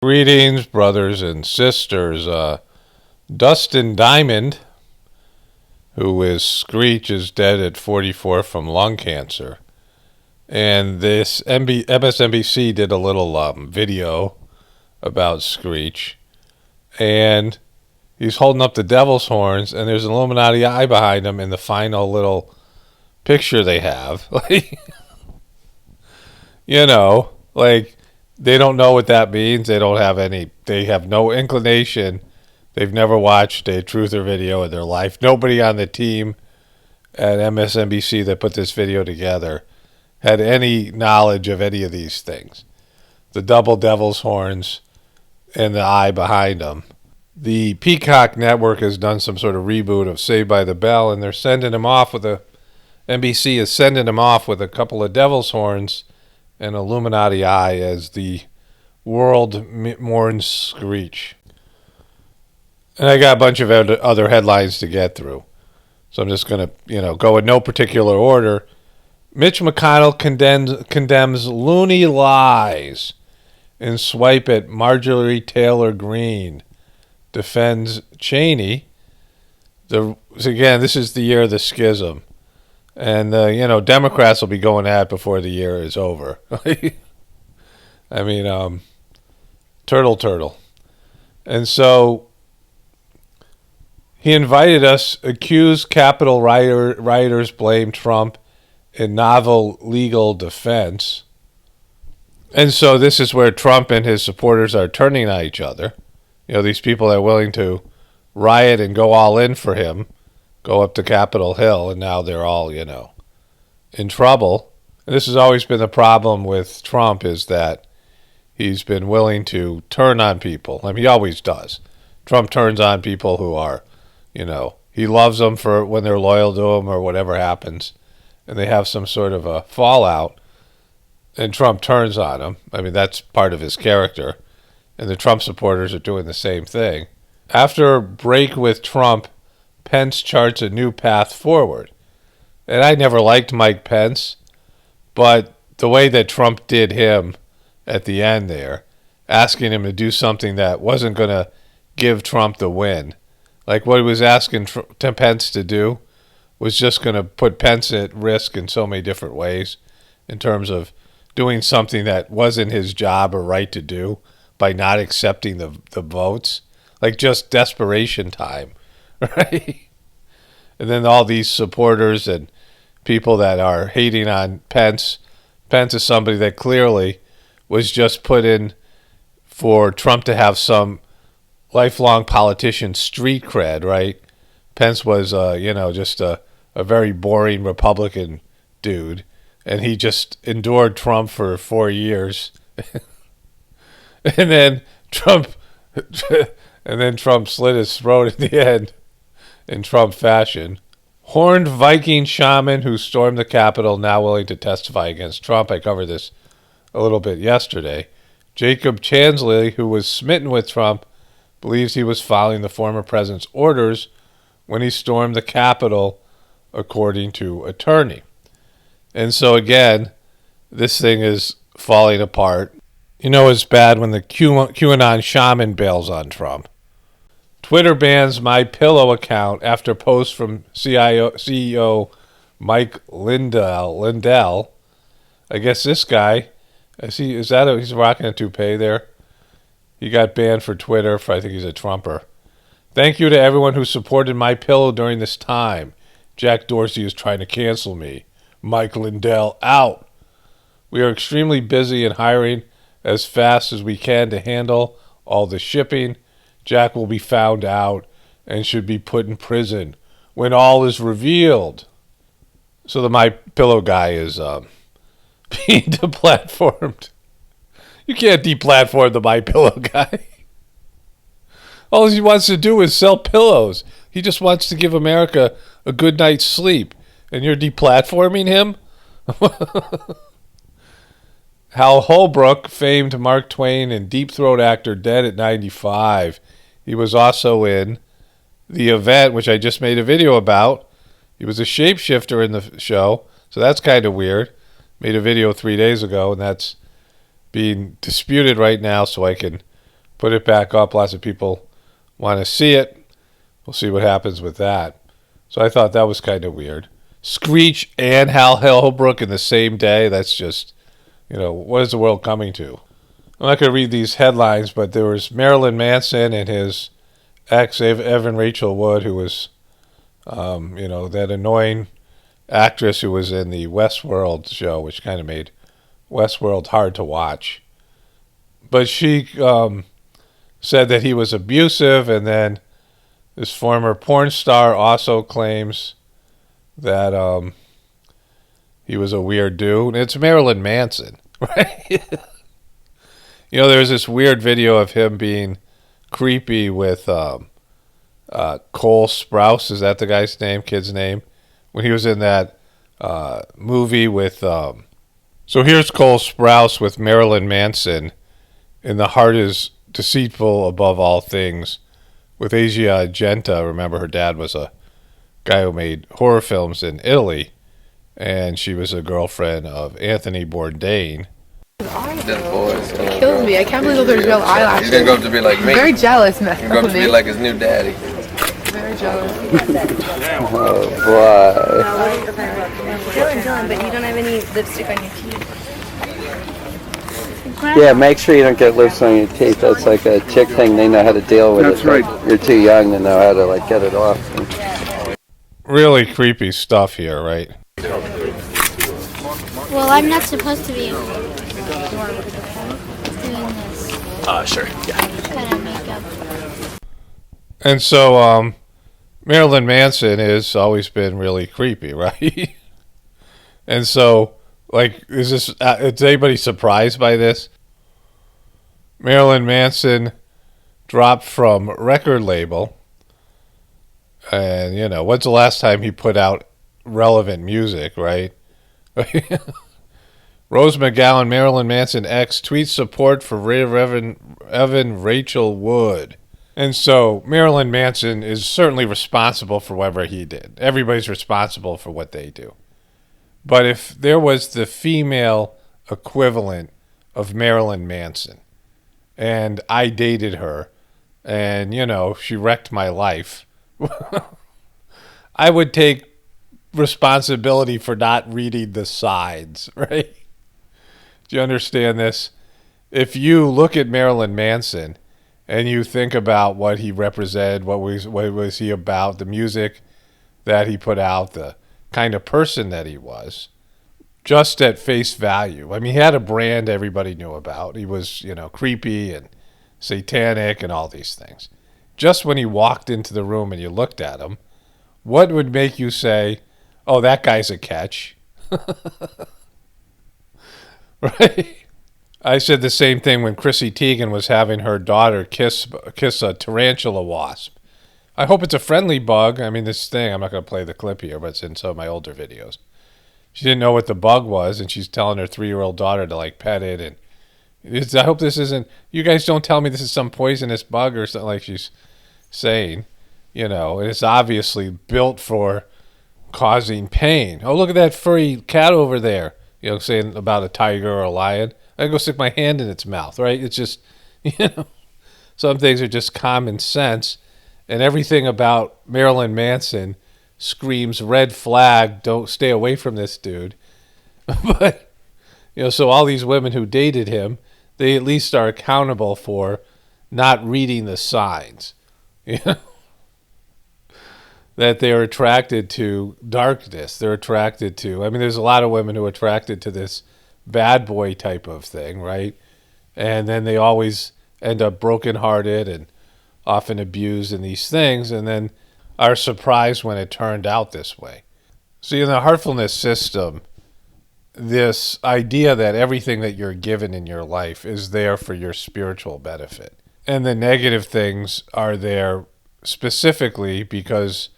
Greetings, brothers and sisters. Dustin Diamond, who is Screech, is dead at 44 from lung cancer. And this MSNBC did a little video about Screech. And he's holding up the devil's horns, and there's an Illuminati eye behind him in the final little picture they have. They don't know what that means. They have no inclination. They've never watched a truth or video in their life. Nobody on the team at MSNBC that put this video together had any knowledge of any of these things. The double devil's horns and the eye behind them. The Peacock Network has done some sort of reboot of Saved by the Bell, and they're sending him off with NBC is sending him off with a couple of devil's horns and Illuminati eye as the world mourns Screech. And I got a bunch of other headlines to get through. So I'm just going to, go in no particular order. Mitch McConnell condemns loony lies and swipe at Marjorie Taylor Greene. Defends Cheney. Again, this is the year of the schism. And, Democrats will be going at it before the year is over. I mean, turtle. And so he invited us, accused Capitol rioters blame Trump in novel legal defense. And so this is where Trump and his supporters are turning on each other. These people are willing to riot and go all in for him. Go up to Capitol Hill, and now they're all, in trouble. And this has always been the problem with Trump, is that he's been willing to turn on people. I mean, he always does. Trump turns on people who are, he loves them for when they're loyal to him or whatever happens, and they have some sort of a fallout, and Trump turns on them. I mean, that's part of his character, and the Trump supporters are doing the same thing. After a break with Trump, Pence charts a new path forward. And I never liked Mike Pence, but the way that Trump did him at the end there, asking him to do something that wasn't going to give Trump the win, like what he was asking Pence to do was just going to put Pence at risk in so many different ways in terms of doing something that wasn't his job or right to do by not accepting the votes, like just desperation time. Right? And then all these supporters and people that are hating on Pence. Pence is somebody that clearly was just put in for Trump to have some lifelong politician street cred, right? Pence was, just a very boring Republican dude. And he just endured Trump for 4 years. and then Trump slit his throat at the end. In Trump fashion. Horned Viking shaman who stormed the Capitol now willing to testify against Trump. I covered this a little bit yesterday. Jacob Chansley, who was smitten with Trump, believes he was following the former president's orders when he stormed the Capitol, according to attorney. And so again, this thing is falling apart. It's bad when the QAnon shaman bails on Trump. Twitter bans MyPillow account after post from CEO Mike Lindell. I guess this guy, he's rocking a toupee there. He got banned for Twitter I think he's a Trumper. Thank you to everyone who supported MyPillow during this time. Jack Dorsey is trying to cancel me. Mike Lindell out. We are extremely busy and hiring as fast as we can to handle all the shipping. Jack will be found out and should be put in prison when all is revealed. So the MyPillow guy is being deplatformed. You can't deplatform the MyPillow guy. All he wants to do is sell pillows. He just wants to give America a good night's sleep. And you're deplatforming him? Hal Holbrook, famed Mark Twain and Deep Throat actor, dead at 95. He was also in The Event, which I just made a video about. He was a shapeshifter in the show, so that's kind of weird. Made a video 3 days ago, and that's being disputed right now, so I can put it back up. Lots of people want to see it. We'll see what happens with that. So I thought that was kind of weird. Screech and Hal Holbrook in the same day. That's just, what is the world coming to? I'm not going to read these headlines, but there was Marilyn Manson and his ex, Evan Rachel Wood, who was, that annoying actress who was in the Westworld show, which kind of made Westworld hard to watch. But she said that he was abusive, and then this former porn star also claims that he was a weird dude. It's Marilyn Manson, right? There's this weird video of him being creepy with Cole Sprouse. Is that the guy's kid's name? When he was in that movie with... So here's Cole Sprouse with Marilyn Manson in The Heart is Deceitful Above All Things with Asia Argento. Remember, her dad was a guy who made horror films in Italy, and she was a girlfriend of Anthony Bourdain. It kills me. I can't believe those are real eyelashes. He's gonna go up to be like me. Very jealous, man. He's going to be like his new daddy. Very jealous. Oh boy. Dylan, but you don't have any lipstick on your teeth. Yeah, make sure you don't get lips on your teeth. That's like a chick thing. They know how to deal with it. That's right. You're too young to know how to get it off. Really creepy stuff here, right? Well, I'm not supposed to be doing this. Sure. Yeah. Kind of makeup. And so, Marilyn Manson has always been really creepy, right? And so, is anybody surprised by this? Marilyn Manson dropped from record label. And, when's the last time he put out relevant music, right? Rose McGowan, Marilyn Manson ex, tweets support for Evan Rachel Wood. And so Marilyn Manson is certainly responsible for whatever he did. Everybody's responsible for what they do. But if there was the female equivalent of Marilyn Manson, and I dated her, and, she wrecked my life, I would take responsibility for not reading the signs, right? Do you understand this? If you look at Marilyn Manson and you think about what he represented, what was he about, the music that he put out, the kind of person that he was, just at face value. I mean, he had a brand everybody knew about. He was, creepy and satanic and all these things. Just when he walked into the room and you looked at him, what would make you say, oh, that guy's a catch? Right? I said the same thing when Chrissy Teigen was having her daughter kiss a tarantula wasp. I hope it's a friendly bug. I mean, this thing, I'm not going to play the clip here, but it's in some of my older videos. She didn't know what the bug was, and she's telling her 3-year-old daughter to, pet it. And I hope this isn't, you guys don't tell me this is some poisonous bug or something like she's saying. And it's obviously built for causing pain. Oh, look at that furry cat over there. Saying about a tiger or a lion. I can go stick my hand in its mouth, right? It's just, some things are just common sense. And everything about Marilyn Manson screams red flag, don't stay away from this dude. But, so all these women who dated him, they at least are accountable for not reading the signs. That they're attracted to darkness. They're attracted to, there's a lot of women who are attracted to this bad boy type of thing, right? And then they always end up brokenhearted and often abused in these things, and then are surprised when it turned out this way. See, in the heartfulness system, this idea that everything that you're given in your life is there for your spiritual benefit. And the negative things are there specifically because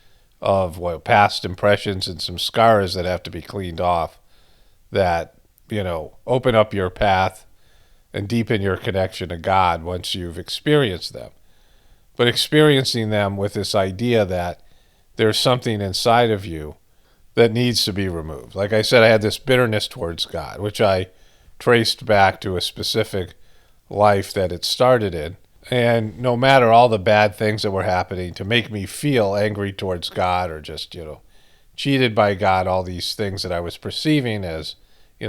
of past impressions and some scars that have to be cleaned off that, open up your path and deepen your connection to God once you've experienced them. But experiencing them with this idea that there's something inside of you that needs to be removed. Like I said, I had this bitterness towards God, which I traced back to a specific life that it started in. And no matter all the bad things that were happening to make me feel angry towards God or just, cheated by God, all these things that I was perceiving as,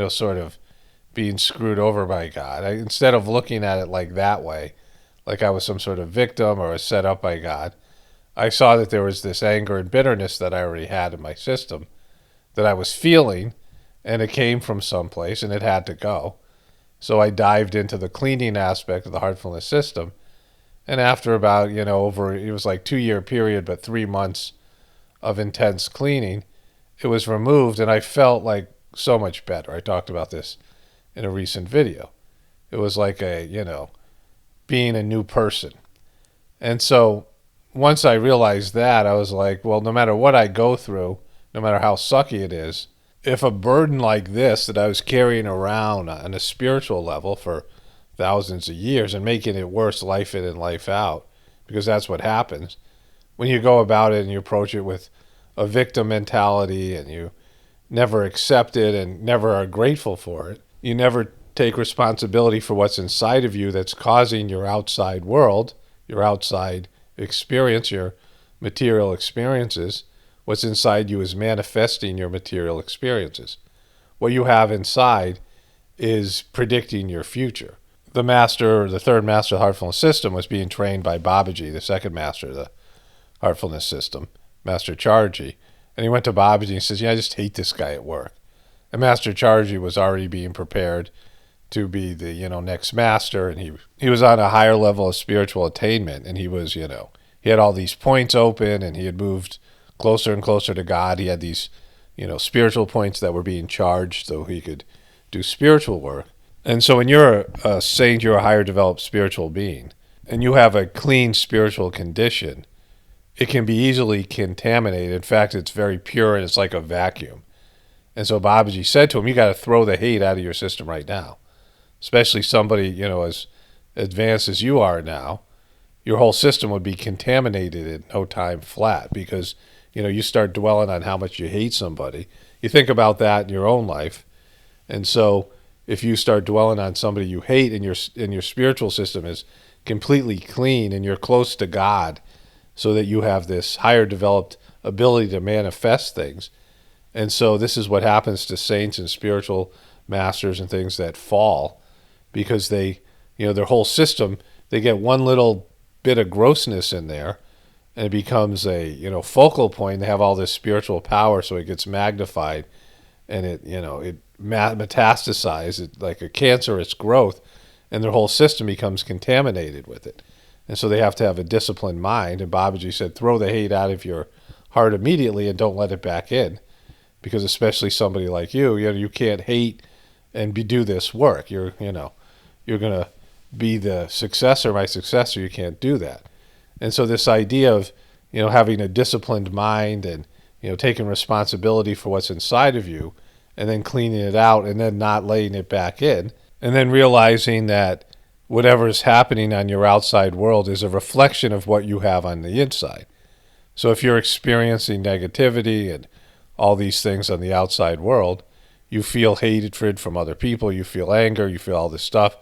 sort of being screwed over by God. Instead of looking at it like that way, like I was some sort of victim or was set up by God, I saw that there was this anger and bitterness that I already had in my system that I was feeling, and it came from someplace and it had to go. So I dived into the cleaning aspect of the heartfulness system. And after about, it was like 2-year period, but 3 months of intense cleaning, it was removed and I felt like so much better. I talked about this in a recent video. It was like being a new person. And so once I realized that, I was like, well, no matter what I go through, no matter how sucky it is, if a burden like this that I was carrying around on a spiritual level for thousands of years and making it worse life in and life out, because that's what happens when you go about it and you approach it with a victim mentality and you never accept it and never are grateful for it. You never take responsibility for what's inside of you that's causing your outside world, your outside experience, your material experiences. What's inside you is manifesting your material experiences. What you have inside is predicting your future. The third master of the heartfulness system was being trained by Babaji, the second master of the heartfulness system, Master Charji. And he went to Babaji and he says, I just hate this guy at work. And Master Charji was already being prepared to be the, next master. And he was on a higher level of spiritual attainment. And he was, he had all these points open and he had moved closer and closer to God. He had these, spiritual points that were being charged so he could do spiritual work. And so when you're a saint, you're a higher developed spiritual being, and you have a clean spiritual condition, it can be easily contaminated. In fact, it's very pure and it's like a vacuum. And so Babaji said to him, you got to throw the hate out of your system right now, especially somebody, as advanced as you are now. Your whole system would be contaminated in no time flat because, you start dwelling on how much you hate somebody. You think about that in your own life. And so if you start dwelling on somebody you hate and your spiritual system is completely clean and you're close to God so that you have this higher developed ability to manifest things. And so this is what happens to saints and spiritual masters and things that fall because they, their whole system, they get one little bit of grossness in there and it becomes a, focal point. They have all this spiritual power so it gets magnified and it metastasizes like a cancerous growth, and their whole system becomes contaminated with it. And so they have to have a disciplined mind. And Babaji said, throw the hate out of your heart immediately and don't let it back in, because especially somebody like you can't hate and do this work. You're going to be the successor, my successor. You can't do that. And so this idea of having a disciplined mind and taking responsibility for what's inside of you, and then cleaning it out and then not laying it back in, and then realizing that whatever is happening on your outside world is a reflection of what you have on the inside. So if you're experiencing negativity and all these things on the outside world, you feel hatred from other people, you feel anger, you feel all this stuff,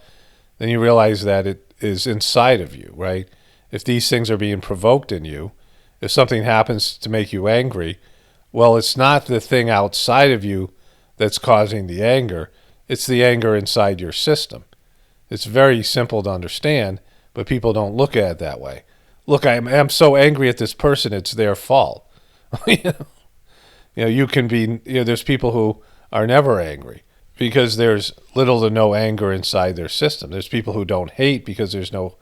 then you realize that it is inside of you, right? If these things are being provoked in you, if something happens to make you angry, well, it's not the thing outside of you that's causing the anger. It's the anger inside your system. It's very simple to understand, but people don't look at it that way. Look, I'm so angry at this person, it's their fault. You can be, there's people who are never angry because there's little to no anger inside their system. There's people who don't hate because there's no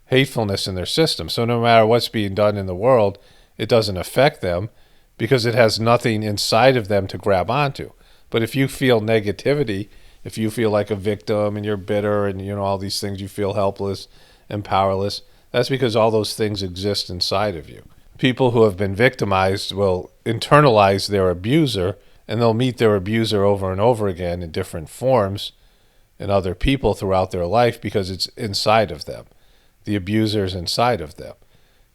hatefulness in their system. So no matter what's being done in the world, it doesn't affect them because it has nothing inside of them to grab onto. But if you feel negativity, if you feel like a victim and you're bitter and all these things, you feel helpless and powerless, that's because all those things exist inside of you. People who have been victimized will internalize their abuser, and they'll meet their abuser over and over again in different forms in other people throughout their life because it's inside of them. The abuser is inside of them.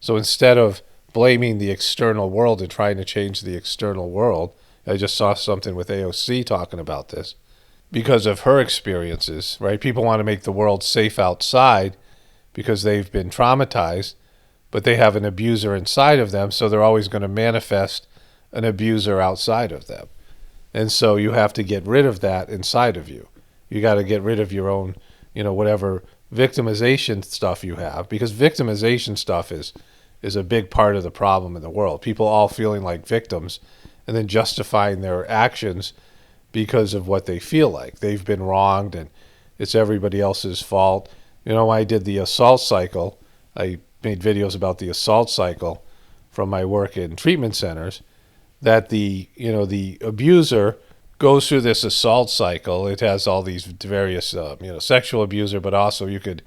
So instead of blaming the external world and trying to change the external world, I just saw something with AOC talking about this. Because of her experiences, right? People want to make the world safe outside because they've been traumatized, but they have an abuser inside of them, so they're always going to manifest an abuser outside of them. And so you have to get rid of that inside of you. You got to get rid of your own, whatever victimization stuff you have, because victimization stuff is a big part of the problem in the world. People all feeling like victims and then justifying their actions because of what they feel like. They've been wronged and it's everybody else's fault. When I did the assault cycle, I made videos about the assault cycle from my work in treatment centers, that the abuser goes through this assault cycle. It has all these various, sexual abuser, but also you could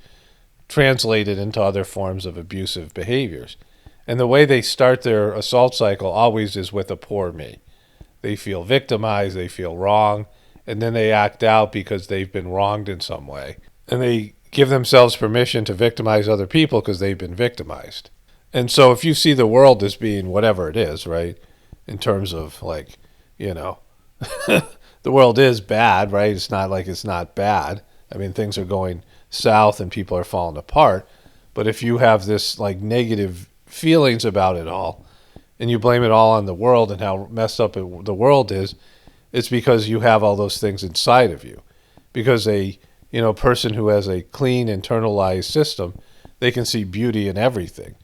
translate it into other forms of abusive behaviors. And the way they start their assault cycle always is with a poor me. They feel victimized, they feel wrong, and then they act out because they've been wronged in some way. And they give themselves permission to victimize other people because they've been victimized. And so if you see the world as being whatever it is, right, in terms of the world is bad, right? It's not like it's not bad. I mean, things are going south and people are falling apart. But if you have this negative feelings about it all, and you blame it all on the world and how messed up the world is, it's because you have all those things inside of you. Because a person who has a clean internalized system, they can see beauty in everything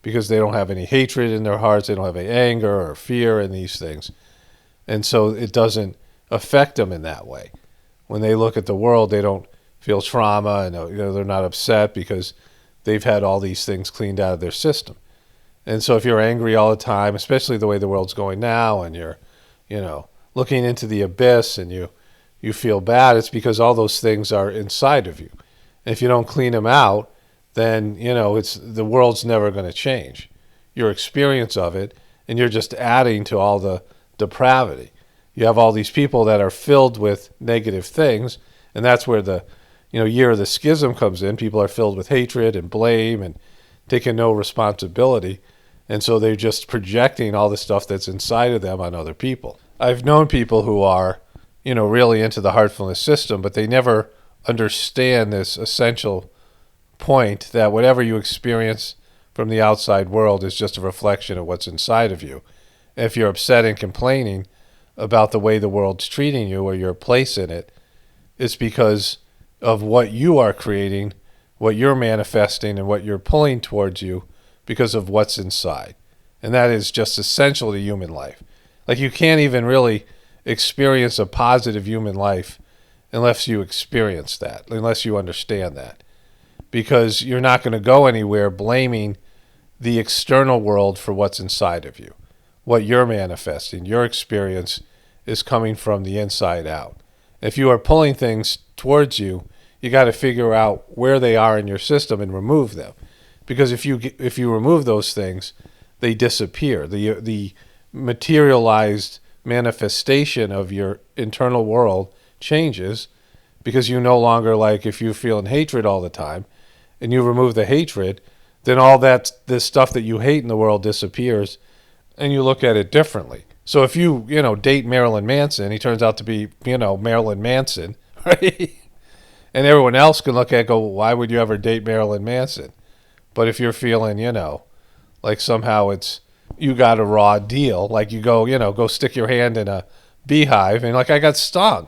because they don't have any hatred in their hearts, they don't have any anger or fear in these things. And so it doesn't affect them in that way. When they look at the world, they don't feel trauma and they're not upset because they've had all these things cleaned out of their system. And so if you're angry all the time, especially the way the world's going now, and you're, looking into the abyss and you feel bad, it's because all those things are inside of you. And if you don't clean them out, then, the world's never going to change. Your experience of it, and you're just adding to all the depravity. You have all these people that are filled with negative things, and that's where the, year of the schism comes in. People are filled with hatred and blame and taking no responsibility. And so they're just projecting all the stuff that's inside of them on other people. I've known people who are, really into the heartfulness system, but they never understand this essential point that whatever you experience from the outside world is just a reflection of what's inside of you. And if you're upset and complaining about the way the world's treating you or your place in it, it's because of what you are creating, what you're manifesting, and what you're pulling towards you because of what's inside. And that is just essential to human life. You can't even really experience a positive human life unless you experience that, unless you understand that. Because you're not going to go anywhere blaming the external world for what's inside of you. What you're manifesting, your experience is coming from the inside out. If you are pulling things towards you, you got to figure out where they are in your system and remove them. Because if you remove those things, they disappear. The materialized manifestation of your internal world changes because you no longer, if you're feeling hatred all the time and you remove the hatred, then all this stuff that you hate in the world disappears and you look at it differently. So if you, date Marilyn Manson, he turns out to be, Marilyn Manson, right? And everyone else can look at it and go, why would you ever date Marilyn Manson? But if you're feeling, somehow you got a raw deal, you go stick your hand in a beehive and I got stung.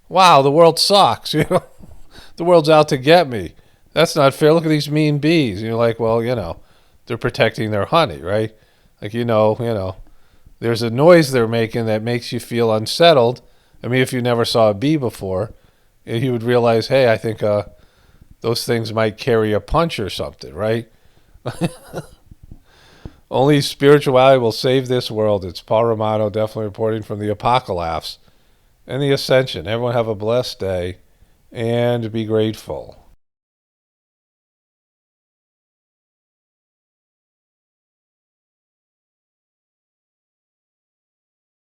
Wow, the world sucks, The world's out to get me. That's not fair. Look at these mean bees. And you're like, well, they're protecting their honey, right? There's a noise they're making that makes you feel unsettled. I mean, if you never saw a bee before, you would realize, hey, I think those things might carry a punch or something, right? Only spirituality will save this world. It's Paul Romano, definitely reporting from the Apocalypse and the Ascension. Everyone have a blessed day and be grateful.